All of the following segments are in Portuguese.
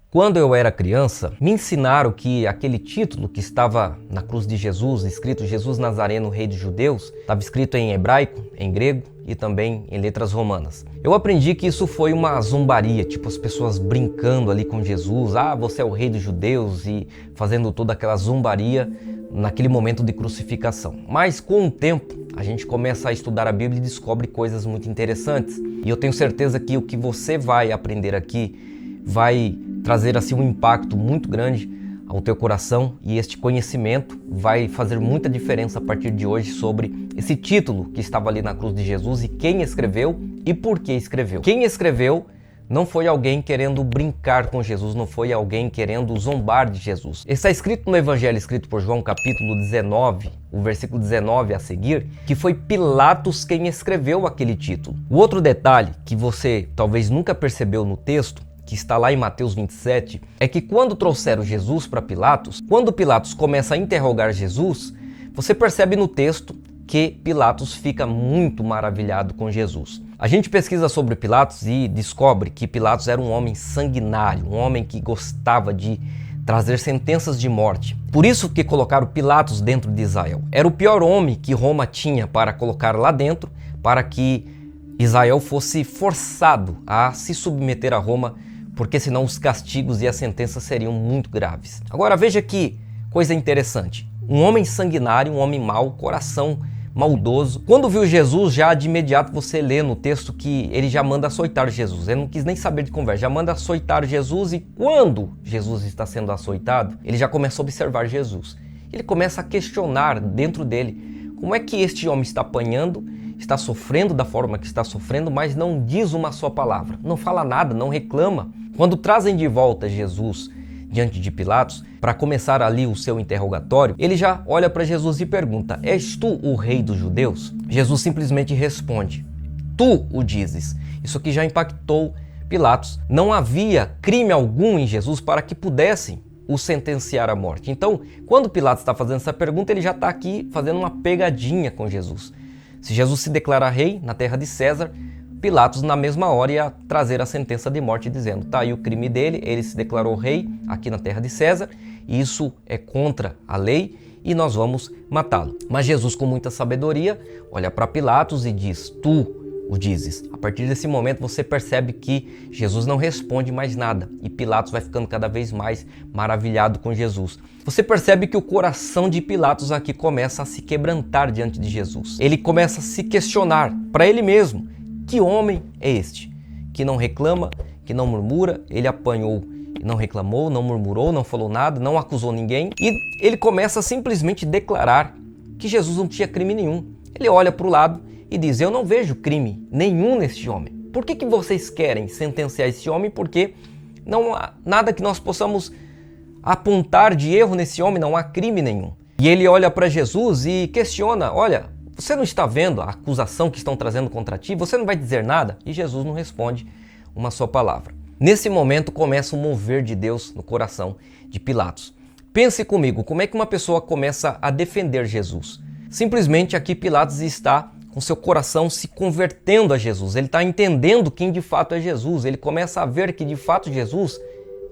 Quando eu era criança, me ensinaram que aquele título que estava na cruz de Jesus, escrito Jesus Nazareno, Rei dos Judeus, estava escrito em hebraico, em grego e também em letras romanas. Eu aprendi que isso foi uma zombaria, tipo as pessoas brincando ali com Jesus, você é o Rei dos Judeus, e fazendo toda aquela zombaria naquele momento de crucificação. Mas com o tempo, a gente começa a estudar a Bíblia e descobre coisas muito interessantes. E eu tenho certeza que o que você vai aprender aqui vai trazer assim um impacto muito grande ao teu coração, e este conhecimento vai fazer muita diferença a partir de hoje sobre esse título que estava ali na cruz de Jesus e quem escreveu e por que escreveu. Quem escreveu não foi alguém querendo brincar com Jesus, não foi alguém querendo zombar de Jesus. Está escrito no Evangelho escrito por João, capítulo 19, o versículo 19 a seguir, que foi Pilatos quem escreveu aquele título. O outro detalhe que você talvez nunca percebeu no texto, que está lá em Mateus 27, é que quando trouxeram Jesus para Pilatos, quando Pilatos começa a interrogar Jesus, você percebe no texto que Pilatos fica muito maravilhado com Jesus. A gente pesquisa sobre Pilatos e descobre que Pilatos era um homem sanguinário, um homem que gostava de trazer sentenças de morte. Por isso que colocaram Pilatos dentro de Israel. Era o pior homem que Roma tinha para colocar lá dentro, para que Israel fosse forçado a se submeter a Roma, porque senão os castigos e as sentenças seriam muito graves. Agora veja que coisa interessante. Um homem sanguinário, um homem mau, coração maldoso. Quando viu Jesus, já de imediato você lê no texto que ele já manda açoitar Jesus. Ele não quis nem saber de conversa, já manda açoitar Jesus, e quando Jesus está sendo açoitado, ele já começa a observar Jesus. Ele começa a questionar dentro dele como é que este homem está apanhando, está sofrendo da forma que está sofrendo, mas não diz uma só palavra, não fala nada, não reclama. Quando trazem de volta Jesus diante de Pilatos, para começar ali o seu interrogatório, ele já olha para Jesus e pergunta: és tu o rei dos judeus? Jesus simplesmente responde: tu o dizes. Isso aqui já impactou Pilatos. Não havia crime algum em Jesus para que pudessem o sentenciar à morte. Então, quando Pilatos está fazendo essa pergunta, ele já está aqui fazendo uma pegadinha com Jesus. Se Jesus se declara rei na terra de César, Pilatos na mesma hora ia trazer a sentença de morte dizendo: tá aí o crime dele, ele se declarou rei aqui na terra de César, e isso é contra a lei e nós vamos matá-lo. Mas Jesus, com muita sabedoria, olha para Pilatos e diz: tu o dizes. A partir desse momento você percebe que Jesus não responde mais nada e Pilatos vai ficando cada vez mais maravilhado com Jesus. Você percebe que o coração de Pilatos aqui começa a se quebrantar diante de Jesus. Ele começa a se questionar para ele mesmo: que homem é este? Que não reclama, que não murmura, ele apanhou e não reclamou, não murmurou, não falou nada, não acusou ninguém. E ele começa a simplesmente declarar que Jesus não tinha crime nenhum. Ele olha para o lado e diz: eu não vejo crime nenhum neste homem. Por que vocês querem sentenciar esse homem? Porque não há nada que nós possamos apontar de erro nesse homem, não há crime nenhum. E ele olha para Jesus e questiona: olha, você não está vendo a acusação que estão trazendo contra ti? Você não vai dizer nada? E Jesus não responde uma só palavra. Nesse momento começa um mover de Deus no coração de Pilatos. Pense comigo, como é que uma pessoa começa a defender Jesus? Simplesmente aqui Pilatos está com seu coração se convertendo a Jesus. Ele está entendendo quem de fato é Jesus. Ele começa a ver que de fato Jesus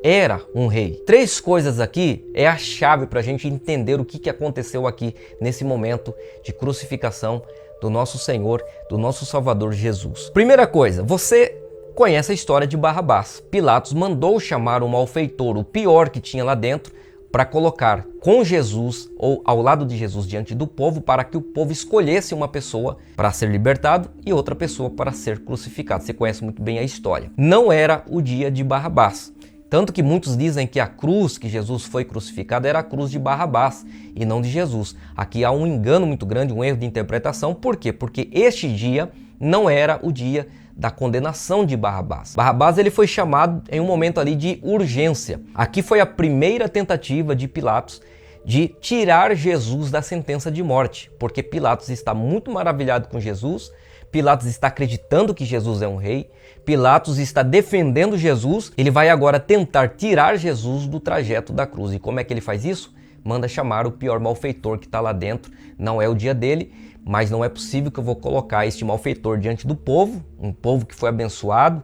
era um rei. 3 coisas aqui é a chave para a gente entender o que aconteceu aqui nesse momento de crucificação do nosso Senhor, do nosso Salvador Jesus. Primeira coisa, você conhece a história de Barrabás. Pilatos mandou chamar um malfeitor, o pior que tinha lá dentro, para colocar com Jesus ou ao lado de Jesus diante do povo, para que o povo escolhesse uma pessoa para ser libertado e outra pessoa para ser crucificado. Você conhece muito bem a história. Não era o dia de Barrabás. Tanto que muitos dizem que a cruz que Jesus foi crucificado era a cruz de Barrabás e não de Jesus. Aqui há um engano muito grande, um erro de interpretação. Por quê? Porque este dia não era o dia da condenação de Barrabás. Barrabás ele foi chamado em um momento ali de urgência. Aqui foi a primeira tentativa de Pilatos de tirar Jesus da sentença de morte, porque Pilatos está muito maravilhado com Jesus, Pilatos está acreditando que Jesus é um rei, Pilatos está defendendo Jesus, ele vai agora tentar tirar Jesus do trajeto da cruz. E como é que ele faz isso? Manda chamar o pior malfeitor que está lá dentro. Não é o dia dele, mas não é possível que eu vou colocar este malfeitor diante do povo, um povo que foi abençoado,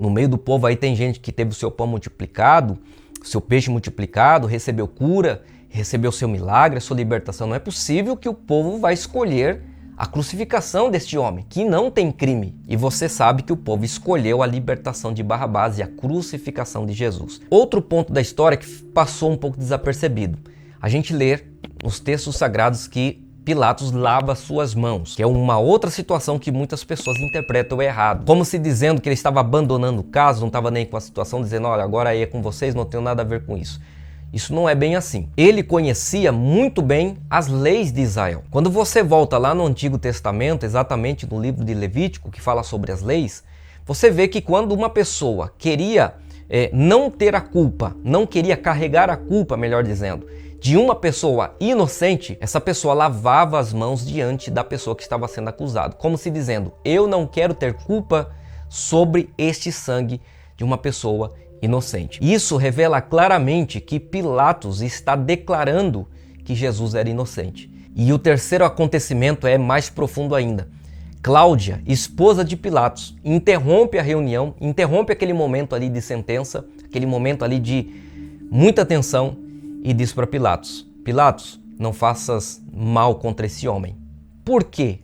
No meio do povo aí tem gente que teve o seu pão multiplicado, o seu peixe multiplicado, recebeu cura, recebeu seu milagre, a sua libertação. Não é possível que o povo vai escolher a crucificação deste homem, que não tem crime. E você sabe que o povo escolheu a libertação de Barrabás e a crucificação de Jesus. Outro ponto da história que passou um pouco desapercebido. A gente lê nos textos sagrados que Pilatos lava suas mãos, que é uma outra situação que muitas pessoas interpretam errado. Como se dizendo que ele estava abandonando o caso, não estava nem com a situação, dizendo, olha, agora aí é com vocês, não tenho nada a ver com isso. Isso não é bem assim. Ele conhecia muito bem as leis de Israel. Quando você volta lá no Antigo Testamento, exatamente no livro de Levítico, que fala sobre as leis, você vê que quando uma pessoa queria não ter a culpa, não queria carregar a culpa, melhor dizendo, de uma pessoa inocente, essa pessoa lavava as mãos diante da pessoa que estava sendo acusada, como se dizendo, eu não quero ter culpa sobre este sangue de uma pessoa inocente. Isso revela claramente que Pilatos está declarando que Jesus era inocente. E o terceiro acontecimento é mais profundo ainda. Cláudia, esposa de Pilatos, interrompe a reunião, interrompe aquele momento ali de sentença, aquele momento ali de muita tensão, e diz para Pilatos, Pilatos, não faças mal contra esse homem. Por quê?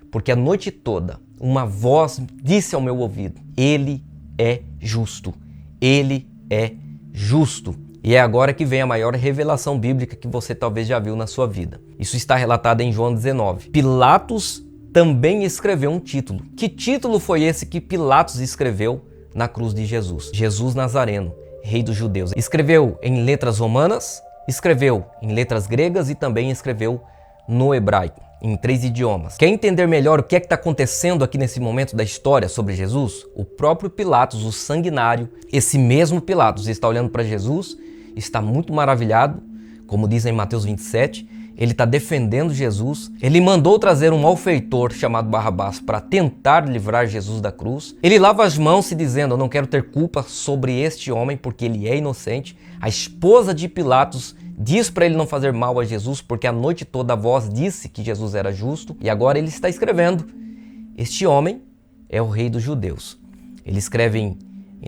Porque a noite toda uma voz disse ao meu ouvido, ele é justo, ele é justo. E é agora que vem a maior revelação bíblica que você talvez já viu na sua vida. Isso está relatado em João 19. Pilatos também escreveu um título. Que título foi esse que Pilatos escreveu na cruz de Jesus? Jesus Nazareno, Rei dos Judeus. Escreveu em letras romanas, escreveu em letras gregas e também escreveu no hebraico, em 3 idiomas. Quer entender melhor o que é que está acontecendo aqui nesse momento da história sobre Jesus? O próprio Pilatos, o sanguinário, esse mesmo Pilatos está olhando para Jesus, está muito maravilhado, como diz em Mateus 27, ele está defendendo Jesus, ele mandou trazer um malfeitor chamado Barrabás para tentar livrar Jesus da cruz. Ele lava as mãos se dizendo, eu não quero ter culpa sobre este homem porque ele é inocente. A esposa de Pilatos diz para ele não fazer mal a Jesus porque a noite toda a voz disse que Jesus era justo. E agora ele está escrevendo, este homem é o rei dos judeus. Ele escreve em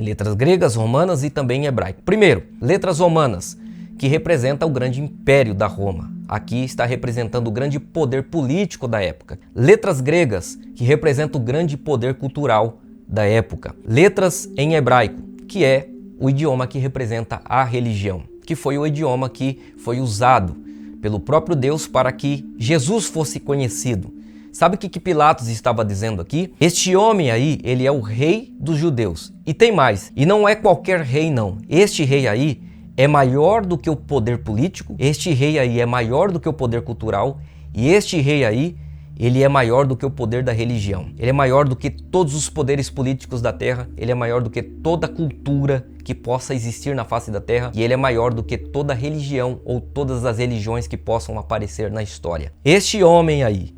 letras gregas, romanas e também em hebraico. Primeiro, letras romanas, que representa o grande império da Roma. Aqui está representando o grande poder político da época. Letras gregas, que representam o grande poder cultural da época. Letras em hebraico, que é o idioma que representa a religião, que foi o idioma que foi usado pelo próprio Deus para que Jesus fosse conhecido. Sabe o que Pilatos estava dizendo aqui? Este homem aí, ele é o rei dos judeus. E tem mais, e não é qualquer rei não. Este rei aí é maior do que o poder político, este rei aí é maior do que o poder cultural, e este rei aí, ele é maior do que o poder da religião. Ele é maior do que todos os poderes políticos da terra, ele é maior do que toda cultura que possa existir na face da terra, e ele é maior do que toda religião ou todas as religiões que possam aparecer na história. Este homem aí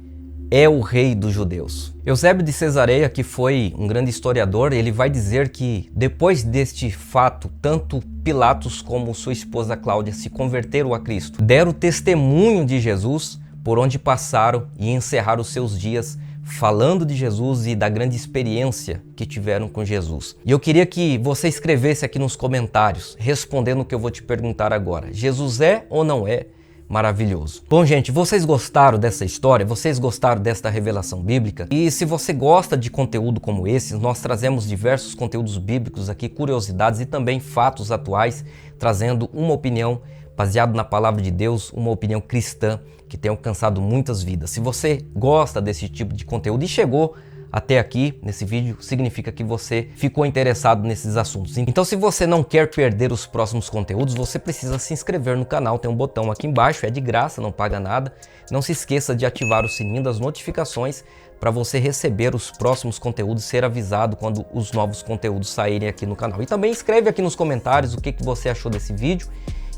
é o rei dos judeus. Eusébio de Cesareia, que foi um grande historiador, ele vai dizer que depois deste fato, tanto Pilatos como sua esposa Cláudia se converteram a Cristo, deram testemunho de Jesus por onde passaram e encerraram os seus dias falando de Jesus e da grande experiência que tiveram com Jesus. E eu queria que você escrevesse aqui nos comentários, respondendo o que eu vou te perguntar agora. Jesus é ou não é maravilhoso? Bom, gente, vocês gostaram dessa história? Vocês gostaram desta revelação bíblica? E se você gosta de conteúdo como esse, nós trazemos diversos conteúdos bíblicos aqui, curiosidades e também fatos atuais, trazendo uma opinião baseada na palavra de Deus, uma opinião cristã que tem alcançado muitas vidas. Se você gosta desse tipo de conteúdo e chegou até aqui nesse vídeo, significa que você ficou interessado nesses assuntos. Então, se você não quer perder os próximos conteúdos, você precisa se inscrever no canal. Tem um botão aqui embaixo, é de graça, não paga nada. Não se esqueça de ativar o sininho das notificações para você receber os próximos conteúdos, ser avisado quando os novos conteúdos saírem aqui no canal. E também escreve aqui nos comentários o que você achou desse vídeo.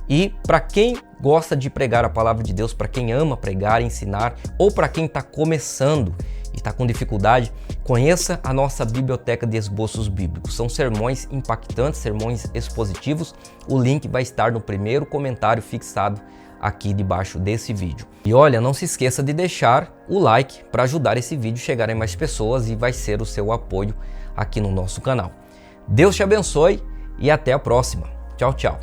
E para quem gosta de pregar a palavra de Deus, para quem ama pregar, ensinar, ou para quem está começando e está com dificuldade, conheça a nossa biblioteca de esboços bíblicos. São sermões impactantes, sermões expositivos. O link vai estar no primeiro comentário fixado aqui debaixo desse vídeo. E olha, não se esqueça de deixar o like para ajudar esse vídeo a chegar em mais pessoas e vai ser o seu apoio aqui no nosso canal. Deus te abençoe e até a próxima. Tchau, tchau.